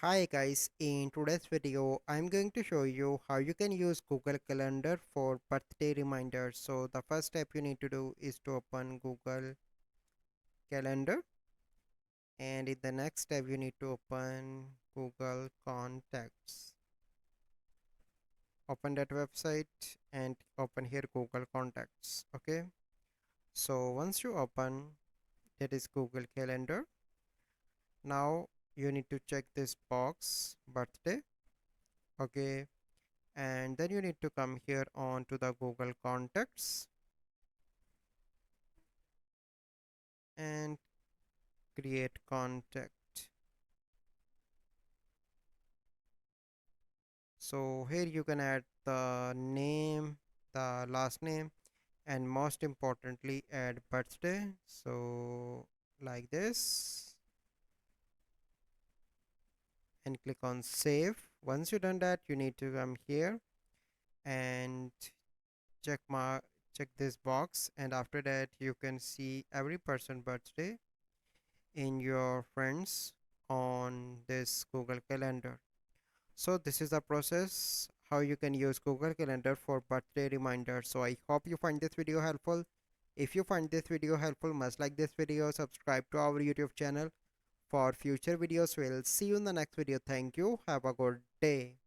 Hi guys, in today's video I'm going to show you how you can use Google Calendar for birthday reminders. So the first step you need to do is to open Google Calendar, and in the next step you need to open Google Contacts. Open that website and open here Google Contacts. Okay, so once you open, that is Google Calendar. Now you need to check this box birthday. Okay, and then you need to come here on to the Google Contacts and create contact. So here you can add the name, the last name, and most importantly add birthday. So like this, and click on save. Once you done that, you need to come here and check my check this box, and after that you can see every person birthday in your friends on this Google Calendar. So this is the process how you can use Google Calendar for birthday reminders. So I hope you find this video helpful. If you find this video helpful, must like this video, subscribe to our YouTube channel for future videos. We'll see you in the next video. Thank you. Have a good day.